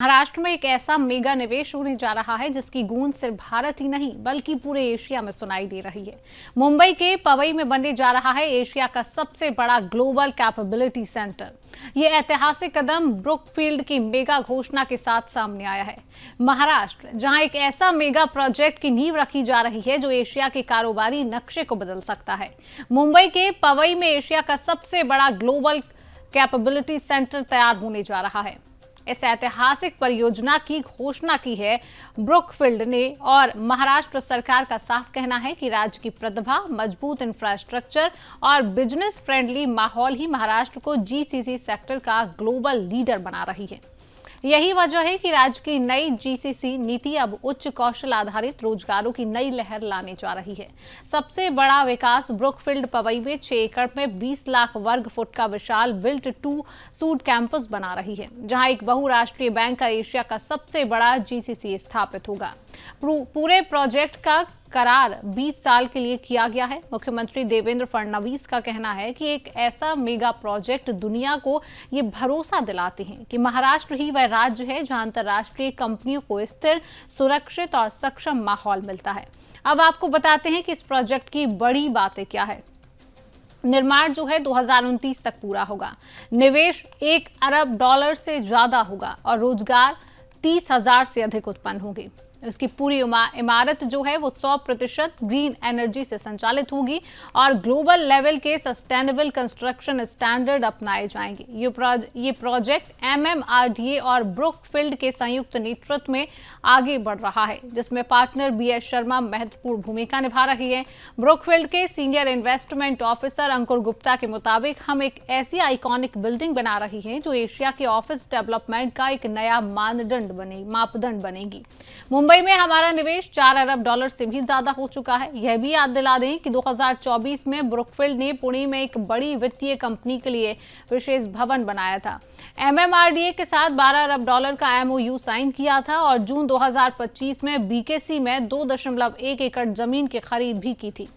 महाराष्ट्र में एक ऐसा मेगा निवेश होने जा रहा है जिसकी गूंज सिर्फ भारत ही नहीं बल्कि पूरे एशिया में सुनाई दे रही है। मुंबई के पवई में बनने जा रहा है एशिया का सबसे बड़ा ग्लोबल कैपेबिलिटी सेंटर। ये ऐतिहासिक कदम ब्रुकफील्ड की मेगा घोषणा के साथ सामने आया है। महाराष्ट्र जहां एक ऐसा मेगा प्रोजेक्ट की नींव रखी जा रही है जो एशिया के कारोबारी नक्शे को बदल सकता है। मुंबई के पवई में एशिया का सबसे बड़ा ग्लोबल कैपेबिलिटी सेंटर तैयार होने जा रहा है। इस ऐतिहासिक परियोजना की घोषणा की है ब्रुकफील्ड ने और महाराष्ट्र सरकार का साफ कहना है कि राज्य की प्रतिभा, मजबूत इंफ्रास्ट्रक्चर और बिजनेस फ्रेंडली माहौल ही महाराष्ट्र को जीसीसी सेक्टर का ग्लोबल लीडर बना रही है। यही वजह है कि राज्य की नई जीसीसी नीति अब उच्च कौशल आधारित रोजगारों की नई लहर लाने जा रही है। सबसे बड़ा विकास ब्रुकफील्ड पवई में 6 एकड़ में 20 लाख वर्ग फुट का विशाल बिल्ट टू सूट कैंपस बना रही है, जहां एक बहुराष्ट्रीय बैंक का एशिया का सबसे बड़ा जीसीसी स्थापित होगा। पूरे प्रोजेक्ट का करार 20 साल के लिए किया गया है। मुख्यमंत्री देवेंद्र फडणवीस का कहना है कि एक ऐसा मेगा प्रोजेक्ट दुनिया को ये भरोसा दिलाते हैं कि महाराष्ट्र ही वह राज्य है जहां अंतर्राष्ट्रीय कंपनियों को स्थिर, सुरक्षित और सक्षम माहौल मिलता है। अब आपको बताते हैं कि इस प्रोजेक्ट की बड़ी बातें क्या है। निर्माण जो है 2029 तक पूरा होगा। निवेश $1 अरब से ज्यादा होगा और रोजगार 30,000 से अधिक उत्पन्न होंगे। इसकी पूरी इमारत जो है वो 100% ग्रीन एनर्जी से संचालित होगी और ग्लोबल लेवल के सस्टेनेबल कंस्ट्रक्शन स्टैंडर्ड अपनाए जाएंगे। ये प्रोजेक्ट MMRDA और ब्रुकफील्ड के संयुक्त नेतृत्व में आगे बढ़ रहा है, जिसमें पार्टनर BS शर्मा महत्वपूर्ण भूमिका निभा रही है। ब्रुकफील्ड के सीनियर इन्वेस्टमेंट ऑफिसर अंकुर गुप्ता के मुताबिक हम एक ऐसी आइकॉनिक बिल्डिंग बना रही हैं जो एशिया के ऑफिस डेवलपमेंट का एक नया मापदंड बनेगी। मुंबई में हमारा निवेश $4 अरब से भी ज्यादा हो चुका है। यह भी याद दिला दें कि 2024 में ब्रुकफील्ड ने पुणे में एक बड़ी वित्तीय कंपनी के लिए विशेष भवन बनाया था। MMRDA के साथ $12 अरब का MOU साइन किया था और जून 2025 में BKC में 2.1 एकड़ जमीन की खरीद भी की थी।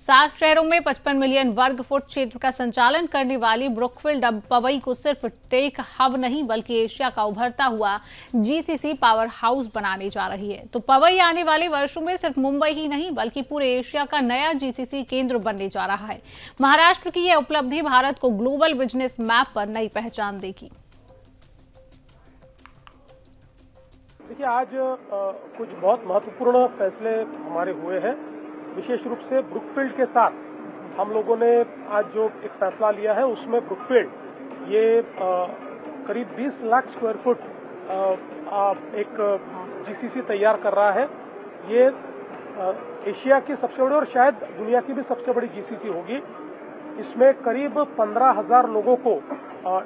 7 शहरों में 55 मिलियन वर्ग फुट क्षेत्र का संचालन करने वाली ब्रुकफील्ड अब पवई को सिर्फ टेक हब नहीं बल्कि एशिया का उभरता हुआ जीसीसी पावर हाउस बनाने जा रही है। तो पवई आने वाले वर्षों में सिर्फ मुंबई ही नहीं बल्कि पूरे एशिया का नया जीसीसी केंद्र बनने जा रहा है। महाराष्ट्र की यह उपलब्धि भारत को ग्लोबल बिजनेस मैप पर नई पहचान देगी। देखिए, आज कुछ बहुत महत्वपूर्ण फैसले हमारे हुए हैं। विशेष रूप से ब्रुकफील्ड के साथ हम लोगों ने आज जो एक फैसला लिया है उसमें ब्रुकफील्ड ये करीब 20 लाख स्क्वायर फुट एक जीसीसी तैयार कर रहा है। ये एशिया की सबसे बड़ी और शायद दुनिया की भी सबसे बड़ी जीसीसी होगी। इसमें करीब 15,000 लोगों को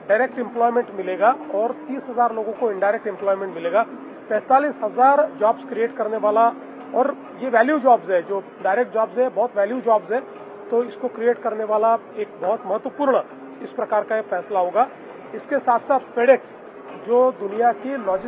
डायरेक्ट एम्प्लॉयमेंट मिलेगा और 30,000 लोगों को इनडायरेक्ट एम्प्लॉयमेंट मिलेगा। 45,000 जॉब्स क्रिएट करने वाला, और ये वैल्यू जॉब्स है, जो डायरेक्ट जॉब्स है बहुत वैल्यू जॉब्स है, तो इसको क्रिएट करने वाला एक बहुत महत्वपूर्ण इस प्रकार का फैसला होगा। इसके साथ साथ फेडेक्स जो दुनिया की लॉजिस्टिक